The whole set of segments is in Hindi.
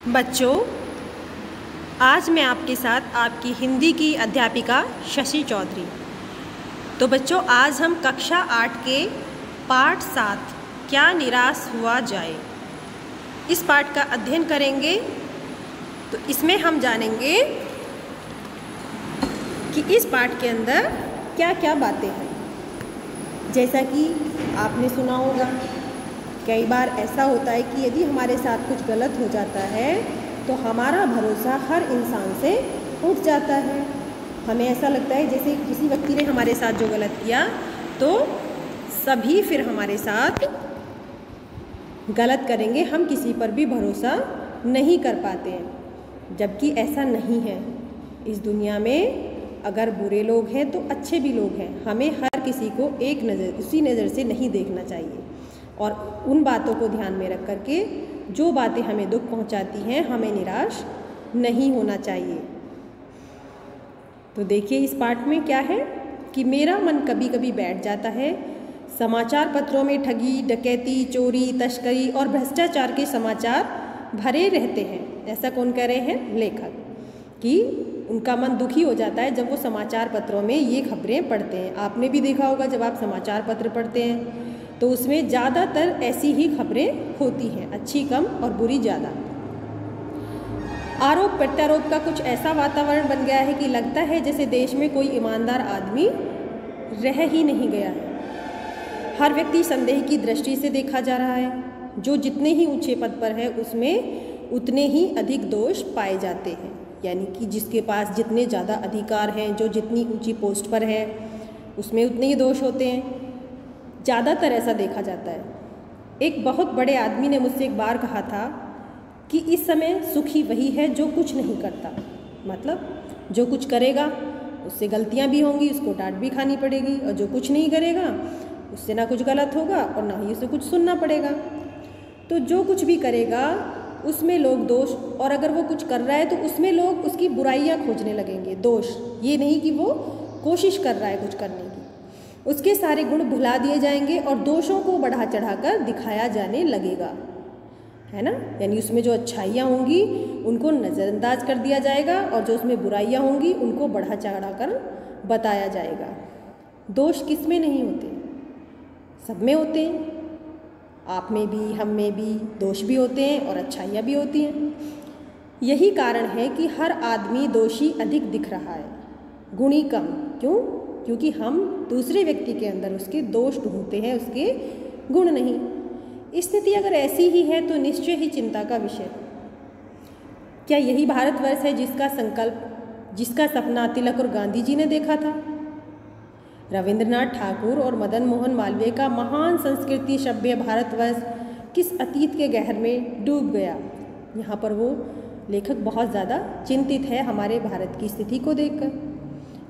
बच्चों, आज मैं आपके साथ आपकी हिंदी की अध्यापिका शशि चौधरी। तो बच्चों, आज हम कक्षा 8 के पाठ 7 क्या निराश हुआ जाए इस पाठ का अध्ययन करेंगे। तो इसमें हम जानेंगे कि इस पाठ के अंदर क्या क्या बातें हैं। जैसा कि आपने सुना होगा, कई बार ऐसा होता है कि यदि हमारे साथ कुछ गलत हो जाता है तो हमारा भरोसा हर इंसान से उठ जाता है। हमें ऐसा लगता है जैसे किसी व्यक्ति ने हमारे साथ जो गलत किया तो सभी फिर हमारे साथ गलत करेंगे, हम किसी पर भी भरोसा नहीं कर पाते हैं। जबकि ऐसा नहीं है। इस दुनिया में अगर बुरे लोग हैं तो अच्छे भी लोग हैं। हमें हर किसी को एक नज़र उसी नज़र से नहीं देखना चाहिए और उन बातों को ध्यान में रख कर के जो बातें हमें दुख पहुंचाती हैं हमें निराश नहीं होना चाहिए। तो देखिए इस पाठ में क्या है कि मेरा मन कभी कभी बैठ जाता है। समाचार पत्रों में ठगी, डकैती, चोरी, तस्करी और भ्रष्टाचार के समाचार भरे रहते हैं। ऐसा कौन कह रहे हैं? लेखक। कि उनका मन दुखी हो जाता है जब वो समाचार पत्रों में ये खबरें पढ़ते हैं। आपने भी देखा होगा, जब आप समाचार पत्र पढ़ते हैं तो उसमें ज़्यादातर ऐसी ही खबरें होती हैं, अच्छी कम और बुरी ज़्यादा। आरोप प्रत्यारोप का कुछ ऐसा वातावरण बन गया है कि लगता है जैसे देश में कोई ईमानदार आदमी रह ही नहीं गया है। हर व्यक्ति संदेह की दृष्टि से देखा जा रहा है। जो जितने ही ऊंचे पद पर है उसमें उतने ही अधिक दोष पाए जाते हैं। यानी कि जिसके पास जितने ज़्यादा अधिकार हैं, जो जितनी ऊंची पोस्ट पर है, उसमें उतने ही दोष होते हैं। ज़्यादातर ऐसा देखा जाता है। एक बहुत बड़े आदमी ने मुझसे एक बार कहा था कि इस समय सुखी वही है जो कुछ नहीं करता। मतलब जो कुछ करेगा उससे गलतियां भी होंगी, उसको डांट भी खानी पड़ेगी, और जो कुछ नहीं करेगा उससे ना कुछ गलत होगा और ना ही उसे कुछ सुनना पड़ेगा। तो जो कुछ भी करेगा उसमें लोग दोष, और अगर वो कुछ कर रहा है तो उसमें लोग उसकी बुराइयां खोजने लगेंगे, दोष। ये नहीं कि वो कोशिश कर रहा है कुछ करने की। उसके सारे गुण भुला दिए जाएंगे और दोषों को बढ़ा चढ़ाकर दिखाया जाने लगेगा, है ना। यानी उसमें जो अच्छाइयाँ होंगी उनको नज़रअंदाज कर दिया जाएगा और जो उसमें बुराइयाँ होंगी उनको बढ़ा चढ़ाकर बताया जाएगा। दोष किस में नहीं होते? सब में होते हैं। आप में भी, हम में भी दोष भी होते हैं और अच्छाइयाँ भी होती हैं। यही कारण है कि हर आदमी दोषी अधिक दिख रहा है, गुणी कम। क्यों? क्योंकि हम दूसरे व्यक्ति के अंदर उसके दोष ढूंढते हैं, उसके गुण नहीं। स्थिति अगर ऐसी ही है तो निश्चय ही चिंता का विषय। क्या यही भारतवर्ष है जिसका संकल्प, जिसका सपना तिलक और गांधी जी ने देखा था? रविंद्रनाथ ठाकुर और मदन मोहन मालवीय का महान संस्कृति सभ्य भारतवर्ष किस अतीत के गहर में डूब गया। यहाँ पर वो लेखक बहुत ज़्यादा चिंतित है हमारे भारत की स्थिति को देखकर।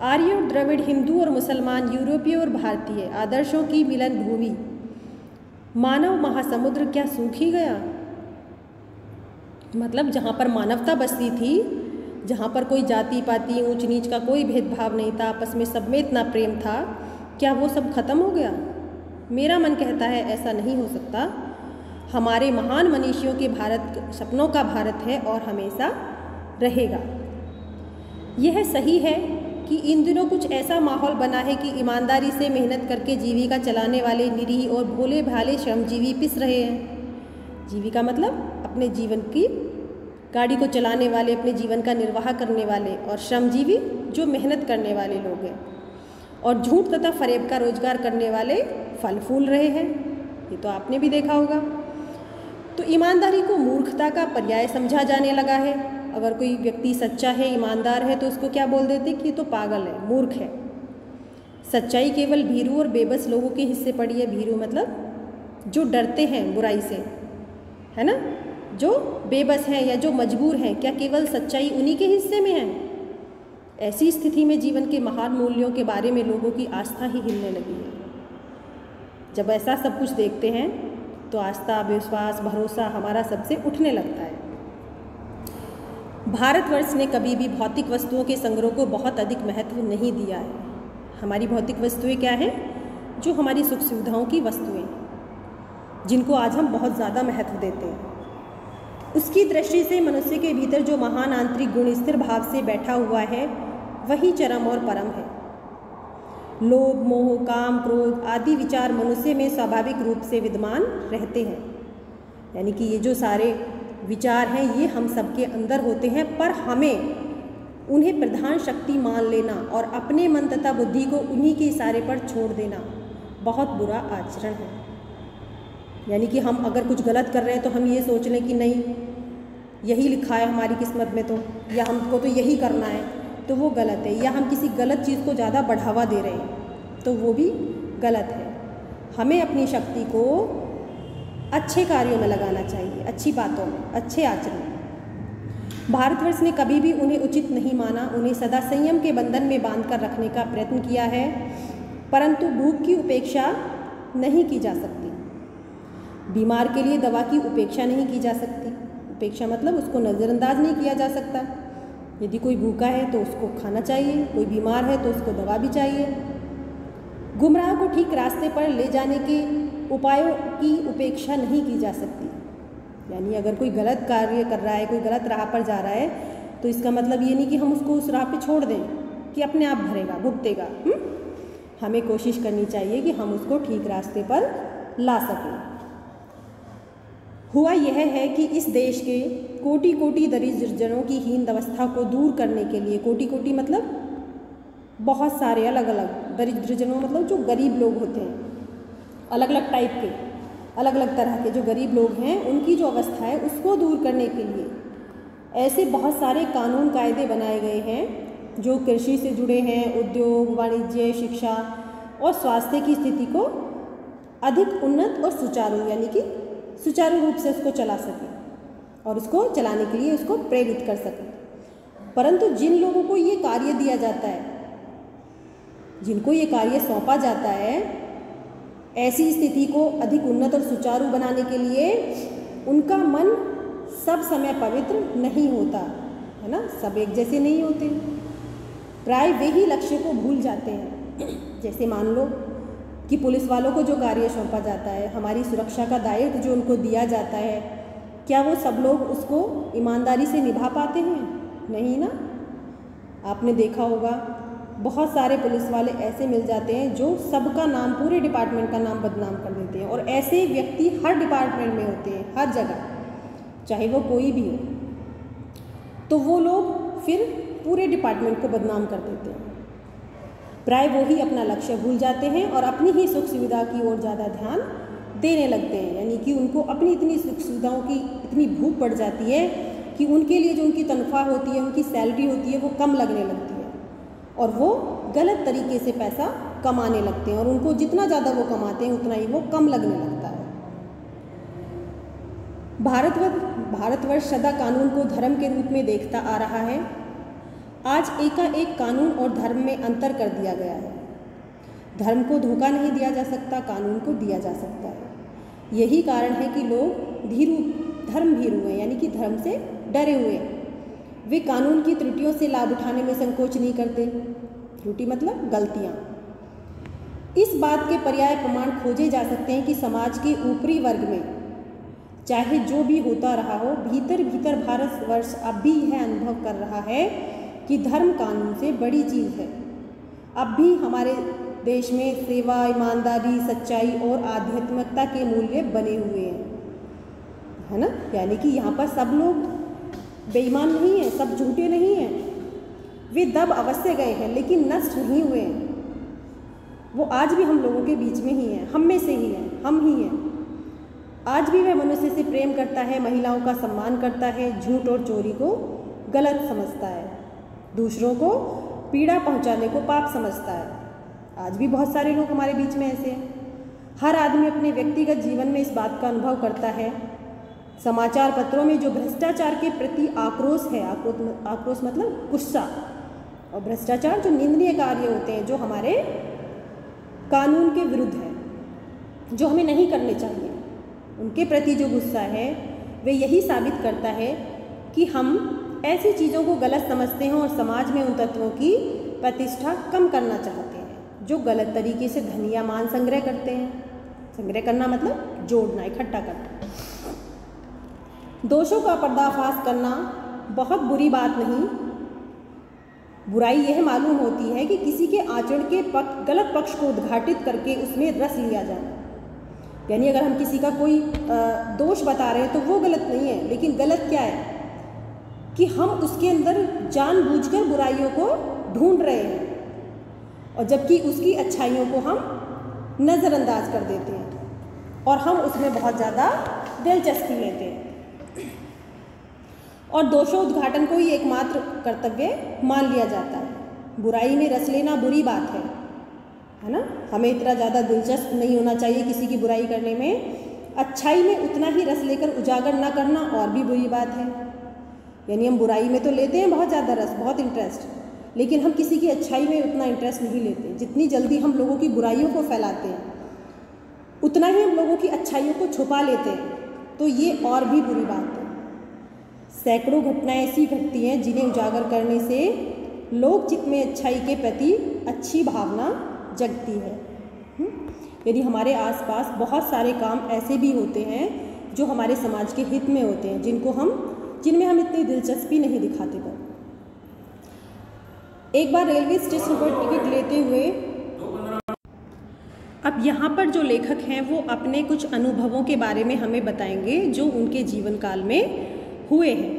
आर्य और द्रविड़, हिंदू और मुसलमान, यूरोपीय और भारतीय आदर्शों की मिलन भूमि, मानव महासमुद्र क्या सूख ही गया? मतलब जहाँ पर मानवता बसती थी, जहाँ पर कोई जाति पाति ऊंच नीच का कोई भेदभाव नहीं था, आपस में सब में इतना प्रेम था, क्या वो सब खत्म हो गया? मेरा मन कहता है ऐसा नहीं हो सकता। हमारे महान मनीषियों के भारत सपनों का भारत है और हमेशा रहेगा। यह सही है कि इन दिनों कुछ ऐसा माहौल बना है कि ईमानदारी से मेहनत करके जीविका चलाने वाले निरीह और भोले भाले श्रमजीवी पिस रहे हैं। जीविका मतलब अपने जीवन की गाड़ी को चलाने वाले, अपने जीवन का निर्वाह करने वाले, और श्रमजीवी जो मेहनत करने वाले लोग हैं, और झूठ तथा फरेब का रोजगार करने वाले फल फूल रहे हैं। ये तो आपने भी देखा होगा। तो ईमानदारी को मूर्खता का पर्याय समझा जाने लगा है। अगर कोई व्यक्ति सच्चा है, ईमानदार है, तो उसको क्या बोल देते कि ये तो पागल है, मूर्ख है। सच्चाई केवल भीरू और बेबस लोगों के हिस्से पड़ी है। भीरू मतलब जो डरते हैं बुराई से, है ना, जो बेबस हैं या जो मजबूर हैं। क्या केवल सच्चाई उन्हीं के हिस्से में है? ऐसी स्थिति में जीवन के महान मूल्यों के बारे में लोगों की आस्था ही हिलने लगी है। जब ऐसा सब कुछ देखते हैं तो आस्था, विश्वास, भरोसा हमारा सबसे उठने लगता है। भारतवर्ष ने कभी भी भौतिक वस्तुओं के संग्रह को बहुत अधिक महत्व नहीं दिया है। हमारी भौतिक वस्तुएं क्या हैं? जो हमारी सुख सुविधाओं की वस्तुएं, जिनको आज हम बहुत ज़्यादा महत्व देते हैं। उसकी दृष्टि से मनुष्य के भीतर जो महान आंतरिक गुण स्थिर भाव से बैठा हुआ है वही चरम और परम है। लोभ, मोह, काम, क्रोध आदि विचार मनुष्य में स्वाभाविक रूप से विद्यमान रहते हैं। यानी कि ये जो सारे विचार हैं ये हम सबके अंदर होते हैं, पर हमें उन्हें प्रधान शक्ति मान लेना और अपने मन तथा बुद्धि को उन्हीं के इशारे पर छोड़ देना बहुत बुरा आचरण है। यानी कि हम अगर कुछ गलत कर रहे हैं तो हम ये सोच लें कि नहीं यही लिखा है हमारी किस्मत में, तो या हमको तो यही करना है, तो वो गलत है। या हम किसी गलत चीज़ को ज़्यादा बढ़ावा दे रहे हैं तो वो भी गलत है। हमें अपनी शक्ति को अच्छे कार्यों में लगाना चाहिए, अच्छी बातों में, अच्छे आचरण में। भारतवर्ष ने कभी भी उन्हें उचित नहीं माना, उन्हें सदा संयम के बंधन में बांध कर रखने का प्रयत्न किया है, परंतु भूख की उपेक्षा नहीं की जा सकती। बीमार के लिए दवा की उपेक्षा नहीं की जा सकती। उपेक्षा मतलब उसको नज़रअंदाज नहीं किया जा सकता। यदि कोई भूखा है तो उसको खाना चाहिए, कोई बीमार है तो उसको दवा भी चाहिए। गुमराह को ठीक रास्ते पर ले जाने के उपायों की उपेक्षा नहीं की जा सकती। यानी अगर कोई गलत कार्य कर रहा है, कोई गलत राह पर जा रहा है, तो इसका मतलब ये नहीं कि हम उसको उस राह पे छोड़ दें कि अपने आप भरेगा, भुगतेगा। हमें कोशिश करनी चाहिए कि हम उसको ठीक रास्ते पर ला सकें। हुआ यह है कि इस देश के कोटि कोटि दरिद्रजनों की हीन अवस्था को दूर करने के लिए, कोटि कोटि मतलब बहुत सारे अलग अलग, दरिद्रजनों मतलब जो गरीब लोग होते हैं, अलग अलग टाइप के, अलग अलग तरह के जो गरीब लोग हैं, उनकी जो अवस्था है उसको दूर करने के लिए ऐसे बहुत सारे कानून कायदे बनाए गए हैं जो कृषि से जुड़े हैं, उद्योग, वाणिज्य, शिक्षा और स्वास्थ्य की स्थिति को अधिक उन्नत और सुचारू, यानी कि सुचारू रूप से उसको चला सके और उसको चलाने के लिए उसको प्रेरित कर सके। परंतु जिन लोगों को ये कार्य दिया जाता है, जिनको ये कार्य सौंपा जाता है, ऐसी स्थिति को अधिक उन्नत और सुचारू बनाने के लिए उनका मन सब समय पवित्र नहीं होता है ना, सब एक जैसे नहीं होते। प्राय वे ही लक्ष्य को भूल जाते हैं। जैसे मान लो कि पुलिस वालों को जो कार्य सौंपा जाता है, हमारी सुरक्षा का दायित्व जो उनको दिया जाता है, क्या वो सब लोग उसको ईमानदारी से निभा पाते हैं? नहीं ना। आपने देखा होगा बहुत सारे पुलिस वाले ऐसे मिल जाते हैं जो सबका नाम, पूरे डिपार्टमेंट का नाम बदनाम कर देते हैं, और ऐसे व्यक्ति हर डिपार्टमेंट में होते हैं, हर जगह, चाहे वो कोई भी हो। तो वो लोग फिर पूरे डिपार्टमेंट को बदनाम कर देते हैं। प्राय वो ही अपना लक्ष्य भूल जाते हैं और अपनी ही सुख सुविधा की ओर ज़्यादा ध्यान देने लगते हैं। यानी कि उनको अपनी इतनी सुख सुविधाओं की इतनी भूख पड़ जाती है कि उनके लिए जो उनकी तनख्वाह होती है, उनकी सैलरी होती है, वो कम लगने लगती है और वो गलत तरीके से पैसा कमाने लगते हैं, और उनको जितना ज़्यादा वो कमाते हैं उतना ही वो कम लगने लगता है। भारतवर्ष सदा कानून को धर्म के रूप में देखता आ रहा है। आज एकाएक कानून और धर्म में अंतर कर दिया गया है। धर्म को धोखा नहीं दिया जा सकता, कानून को दिया जा सकता है। यही कारण है कि लोग धर्म भीरू हैं, यानी कि धर्म से डरे हुए हैं। वे कानून की त्रुटियों से लाभ उठाने में संकोच नहीं करते। त्रुटि मतलब गलतियाँ। इस बात के पर्याय प्रमाण खोजे जा सकते हैं कि समाज के ऊपरी वर्ग में चाहे जो भी होता रहा हो, भीतर भीतर भारतवर्ष अब भी यह अनुभव कर रहा है कि धर्म कानून से बड़ी चीज़ है। अब भी हमारे देश में सेवा, ईमानदारी, सच्चाई और आध्यात्मिकता के मूल्य बने हुए हैं, है ना। यानी कि यहाँ पर सब लोग बेईमान नहीं हैं, सब झूठे नहीं हैं। वे दब अवश्य गए हैं लेकिन नष्ट नहीं हुए हैं। वो आज भी हम लोगों के बीच में ही हैं, हम में से ही हैं, हम ही हैं। आज भी वह मनुष्य से प्रेम करता है, महिलाओं का सम्मान करता है, झूठ और चोरी को गलत समझता है, दूसरों को पीड़ा पहुंचाने को पाप समझता है। आज भी बहुत सारे लोग हमारे बीच में ऐसे हैं। हर आदमी अपने व्यक्तिगत जीवन में इस बात का अनुभव करता है। समाचार पत्रों में जो भ्रष्टाचार के प्रति आक्रोश है, आक्रोश मतलब गुस्सा, और भ्रष्टाचार जो निंदनीय कार्य होते हैं, जो हमारे कानून के विरुद्ध है, जो हमें नहीं करने चाहिए, उनके प्रति जो गुस्सा है, वे यही साबित करता है कि हम ऐसी चीज़ों को गलत समझते हैं और समाज में उन तत्वों की प्रतिष्ठा कम करना चाहते हैं जो गलत तरीके से धन या मान संग्रह करते हैं। संग्रह करना मतलब जोड़ना, इकट्ठा करना। दोषों का पर्दाफाश करना बहुत बुरी बात नहीं। बुराई यह मालूम होती है कि किसी के आचरण के गलत पक्ष को उद्घाटित करके उसमें रस लिया जाए। यानी अगर हम किसी का कोई दोष बता रहे हैं तो वो गलत नहीं है, लेकिन गलत क्या है कि हम उसके अंदर जानबूझकर बुराइयों को ढूंढ रहे हैं और जबकि उसकी अच्छाइयों को हम नज़रअंदाज कर देते हैं और हम उसमें बहुत ज़्यादा दिलचस्पी लेते हैं और दोषों उद्घाटन को ही एकमात्र कर्तव्य मान लिया जाता है। बुराई में रस लेना बुरी बात है ना। हमें इतना ज़्यादा दिलचस्प नहीं होना चाहिए किसी की बुराई करने में। अच्छाई में उतना ही रस लेकर उजागर ना करना और भी बुरी बात है। यानी हम बुराई में तो लेते हैं बहुत ज़्यादा रस, बहुत इंटरेस्ट, लेकिन हम किसी की अच्छाई में उतना इंटरेस्ट नहीं लेते। जितनी जल्दी हम लोगों की बुराइयों को फैलाते हैं उतना ही हम लोगों की अच्छाइयों को छुपा लेते हैं, तो ये और भी बुरी बात है। सैकड़ों घटनाएं ऐसी घटती हैं जिन्हें उजागर करने से लोक चित्त में अच्छाई के प्रति अच्छी भावना जगती है। यदि हमारे आसपास बहुत सारे काम ऐसे भी होते हैं जो हमारे समाज के हित में होते हैं, जिनमें हम इतनी दिलचस्पी नहीं दिखाते। पर एक बार रेलवे स्टेशन पर टिकट लेते हुए अब यहाँ पर जो लेखक हैं वो अपने कुछ अनुभवों के बारे में हमें बताएंगे जो उनके जीवन काल में हुए हैं।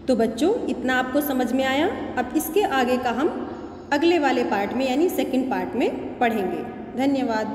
तो बच्चों, इतना आपको समझ में आया। अब इसके आगे का हम अगले वाले पार्ट में यानी सेकंड पार्ट में पढ़ेंगे। धन्यवाद।